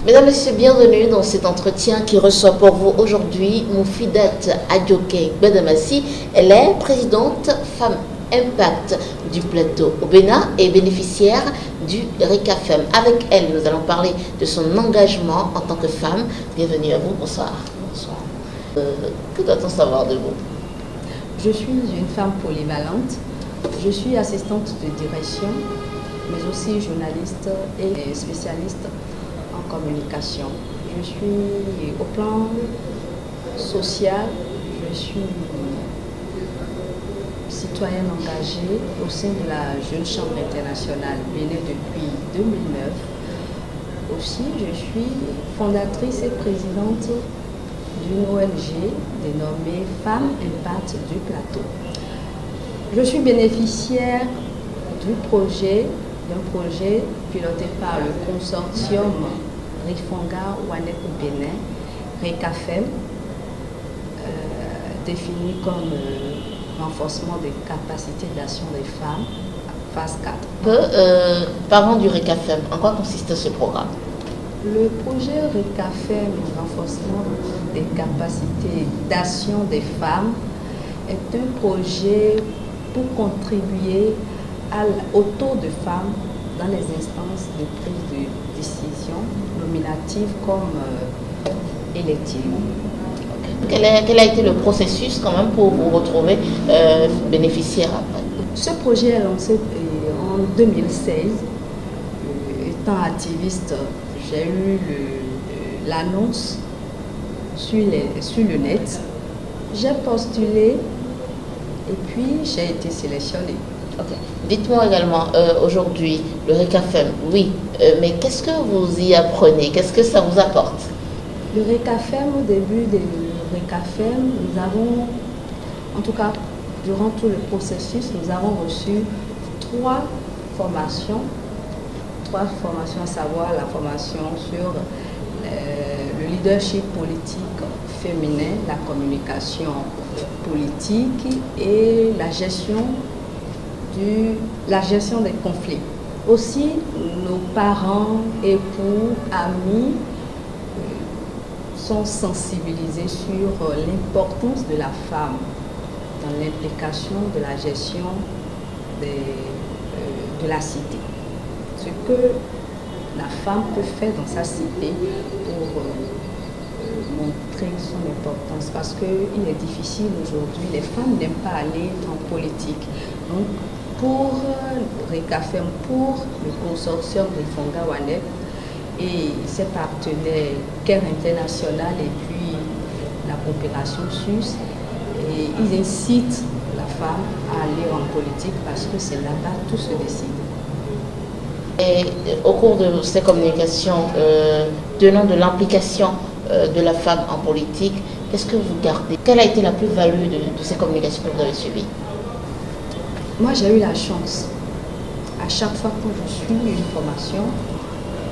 Mesdames et messieurs, bienvenue dans cet entretien qui reçoit pour vous aujourd'hui Moufidat Adjoke Bedamassi. Elle est présidente Femmes Impact du plateau au Bénin et bénéficiaire du RECAFEM. Avec elle, nous allons parler de son engagement en tant que femme. Bienvenue à vous, bonsoir. Bonsoir. Que doit-on savoir de vous? Je suis une femme polyvalente. Je suis assistante de direction, mais aussi journaliste et spécialiste en communication. Je suis au plan social, je suis citoyenne engagée au sein de la Jeune Chambre internationale Bénin depuis 2009. Aussi, je suis fondatrice et présidente d'une ONG dénommée Femmes Impact du plateau. Je suis bénéficiaire d'un projet piloté par le consortium Rifonga Wanek Bénin, RECAFEM, défini comme renforcement des capacités d'action des femmes, phase 4. Parlons du RECAFEM. En quoi consiste ce programme? Le projet RECAFEM, renforcement des capacités d'action des femmes, est un projet pour contribuer au taux de femmes dans les instances de prise de décision nominative comme élective. Quel a été le processus quand même pour vous retrouver bénéficiaire après? Ce projet est lancé en 2016. Étant activiste, j'ai eu l'annonce sur le net. J'ai postulé et puis j'ai été sélectionnée. Okay. Dites-moi également, aujourd'hui, le RECAFEM, oui, mais qu'est-ce que vous y apprenez? Qu'est-ce que ça vous apporte? Le RECAFEM, au début du RECAFEM, nous avons, en tout cas, durant tout le processus, nous avons reçu trois formations, à savoir la formation sur le leadership politique féminin, la communication politique et la gestion des conflits. Aussi, nos parents, époux, amis sont sensibilisés sur l'importance de la femme dans l'implication de la gestion de la cité. Ce que la femme peut faire dans sa cité pour montrer son importance, parce qu'il est difficile aujourd'hui, les femmes n'aiment pas aller en politique. Donc, pour RECAFEM, pour le consortium de Rifonga Wanek et ses partenaires CARE International et puis la coopération suisse, et ils incitent la femme à aller en politique parce que c'est là-bas tout se décide. Et au cours de ces communications, tenant de l'implication de la femme en politique, qu'est-ce que vous gardez? Quelle a été la plus-value de ces communications que vous avez suivies? Moi, j'ai eu la chance. À chaque fois que je suis une formation,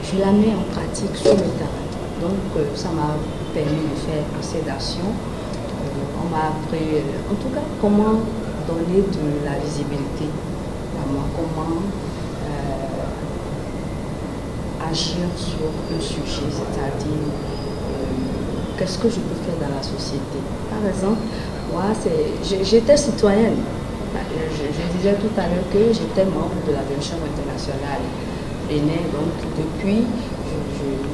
je la mets en pratique sur le terrain. Donc, ça m'a permis de faire assez d'actions. On m'a appris, en tout cas, comment donner de la visibilité à moi, comment agir sur un sujet, c'est-à-dire qu'est-ce que je peux faire dans la société. Par exemple, moi, j'étais citoyenne. Je disais tout à l'heure que j'étais membre de la Jeune Chambre internationale Bénin, donc depuis,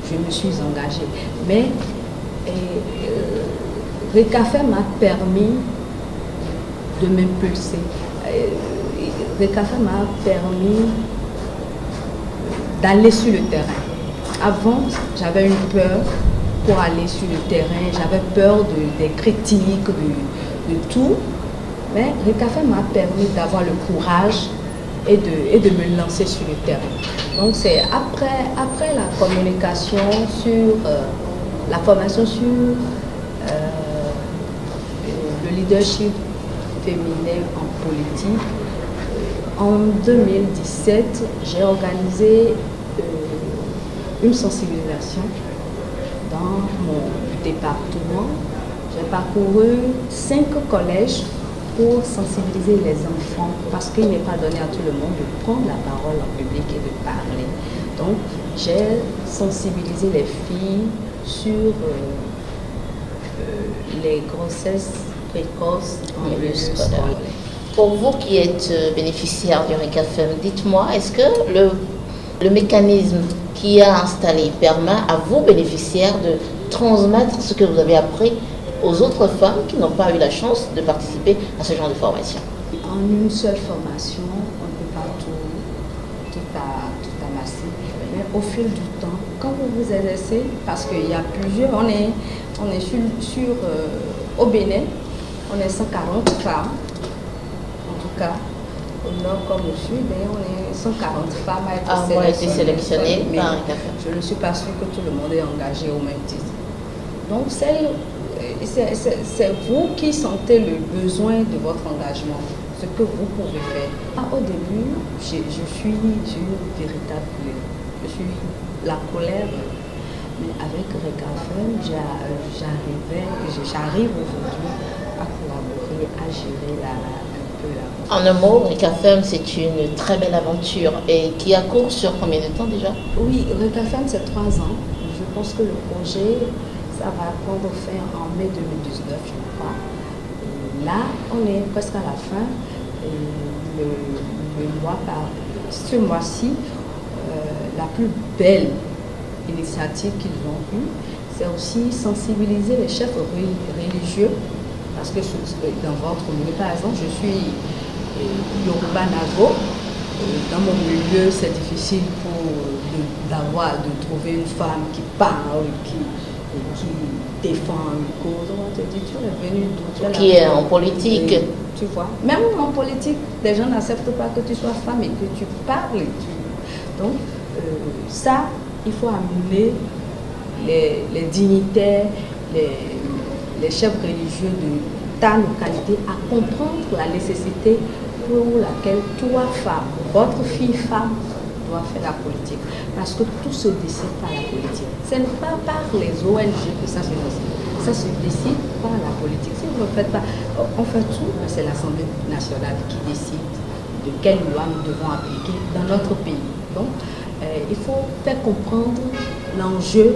je me suis engagée. Mais RECAFEM m'a permis de m'impulser. RECAFEM m'a permis d'aller sur le terrain. Avant, j'avais une peur pour aller sur le terrain, j'avais peur des critiques, de tout. Mais RECAFEM m'a permis d'avoir le courage et de me lancer sur le terrain. Donc c'est après la communication sur la formation sur le leadership féminin en politique. En 2017, j'ai organisé une sensibilisation dans mon département. J'ai parcouru 5 collèges pour sensibiliser les enfants, parce qu'il n'est pas donné à tout le monde de prendre la parole en public et de parler. Donc, j'ai sensibilisé les filles sur les grossesses précoces en milieu scolaire. Pour vous qui êtes bénéficiaire du RECAFEM, dites-moi, est-ce que le mécanisme qui est installé permet à vous, bénéficiaires, de transmettre ce que vous avez appris aux autres femmes qui n'ont pas eu la chance de participer à ce genre de formation? En une seule formation, on ne peut pas tout amasser. Mais au fil du temps, quand vous vous exercez, parce qu'il y a plusieurs, on est sur au Bénin, on est 140 femmes, en tout cas, au nord comme au sud, et on est 140 femmes à être sélectionnées par RECAFEM. Je ne suis pas sûre que tout le monde est engagé au même titre. Donc, c'est vous qui sentez le besoin de votre engagement, ce que vous pouvez faire. Au début, je suis une véritable, je suis la colère, mais avec RECAFEM, j'arrive aujourd'hui à collaborer, à gérer un peu la... En un mot, RECAFEM, c'est une très belle aventure et qui a cours sur combien de temps déjà? Oui, RECAFEM, c'est 3 ans. Je pense que le projet, ça va prendre fin en mai 2019, je crois. Et là, on est presque à la fin. Et ce mois-ci, la plus belle initiative qu'ils ont eue, c'est aussi sensibiliser les chefs religieux. Parce que dans votre milieu, par exemple, je suis Yoruba Nago. Dans mon milieu, c'est difficile de trouver une femme qui parle, qui défend une cause. On te dit, tu es venu d'où? Qui est en politique. Tu vois, même en politique, les gens n'acceptent pas que tu sois femme et que tu parles. Donc, ça, il faut amener les dignitaires, les chefs religieux de ta localité à comprendre la nécessité pour laquelle toi, femme, votre fille femme, doit faire la politique. Parce que tout se décide par la politique. Ce n'est pas par les ONG que ça se décide. Ça se décide par la politique. Si vous ne faites pas, on fait tout, c'est l'Assemblée nationale qui décide de quelle loi nous devons appliquer dans notre pays. Donc, il faut faire comprendre l'enjeu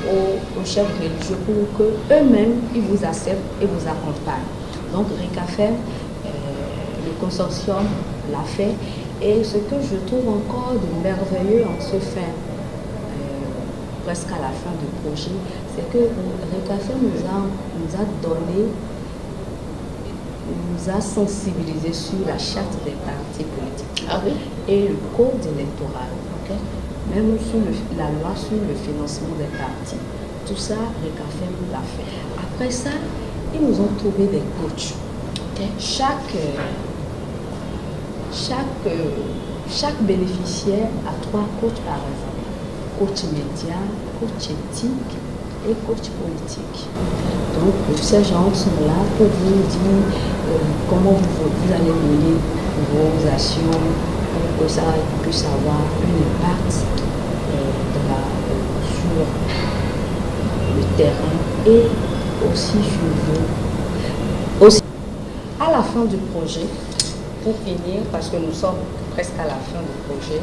aux chefs religieux pour qu'eux-mêmes, ils vous acceptent et vous accompagnent. Donc, RECAFEM, le consortium l'a fait. Et ce que je trouve encore de merveilleux en ce fin, presque à la fin du projet, c'est que RECAFEM nous a sensibilisés sur la charte des partis politiques et le code électoral. Okay? Même sur la loi sur le financement des partis. Tout ça, RECAFEM l'a fait. Après ça, ils nous ont trouvé des coachs. Okay? Chaque bénéficiaire a 3 coachs par exemple. Coach média, coach éthique et coach politique. Donc, ces gens sont là pour vous dire comment vous allez mener vos actions pour que ça puisse avoir un impact sur le terrain et aussi sur vous. Aussi, à la fin du projet, pour finir, parce que nous sommes presque à la fin du projet,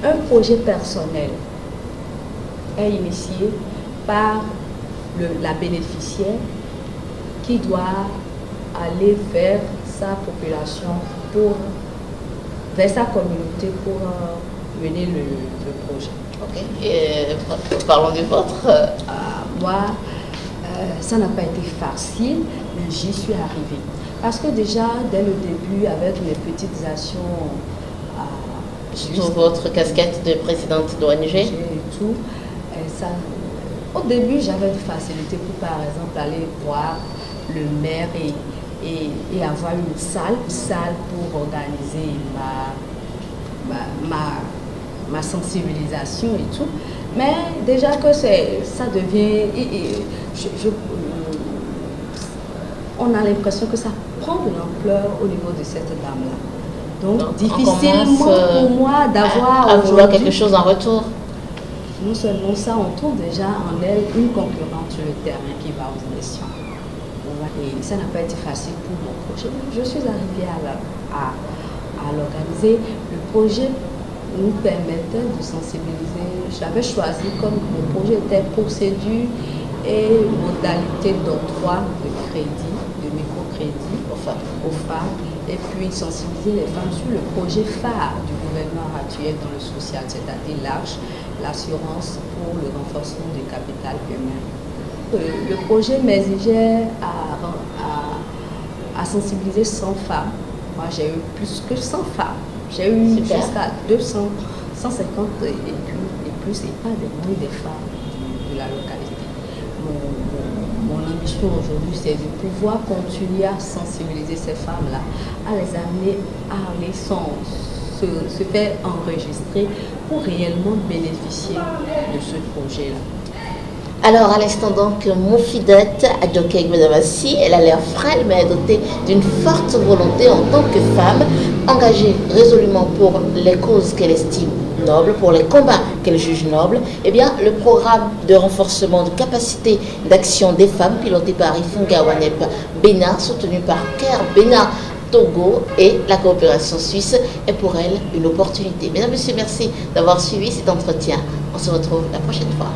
un projet personnel est initié par la bénéficiaire qui doit aller vers sa population, vers sa communauté pour mener le projet. Ok. Et parlons du vôtre. Moi, ça n'a pas été facile, mais j'y suis arrivée. Parce que déjà, dès le début, avec mes petites actions, sur votre casquette de présidente d'ONG et tout, au début, j'avais une facilité pour, par exemple, aller voir le maire et avoir une salle pour organiser ma sensibilisation et tout. Mais déjà que ça devient... on a l'impression que ça prend de l'ampleur au niveau de cette dame-là. Donc difficilement pour moi d'avoir... à vouloir quelque chose en retour. Non seulement ça, on trouve déjà en elle une concurrente sur le terrain qui va aux élections. Vous Et ça n'a pas été facile pour mon projet. Je suis arrivée à l'organiser. Le projet nous permettait de sensibiliser. J'avais choisi comme mon projet était procédure et modalité d'octroi de crédit, de microcrédit aux femmes, et puis sensibiliser les femmes sur le projet phare du gouvernement actuel dans le social, c'est-à-dire l'assurance pour le renforcement du capital humain. Le projet m'exigeait à sensibiliser 100 femmes. Moi, j'ai eu plus que 100 femmes. J'ai eu jusqu'à 200, 150 et plus, et pas des femmes de la localité. Mon ambition aujourd'hui, c'est de pouvoir continuer à sensibiliser ces femmes-là, à les amener à aller se faire enregistrer pour réellement bénéficier de ce projet-là. Alors, à l'instant donc, Moufidette Adjoke Gbedamasi, elle a l'air frêle, mais elle est dotée d'une forte volonté en tant que femme, engagée résolument pour les causes qu'elle estime nobles, pour les combats qu'elle juge nobles. Eh bien, le programme de renforcement de capacité d'action des femmes, piloté par Ifunga Wanep Bénin, soutenu par Caire Bénin Togo et la coopération suisse, est pour elle une opportunité. Mesdames, Messieurs, merci d'avoir suivi cet entretien. On se retrouve la prochaine fois.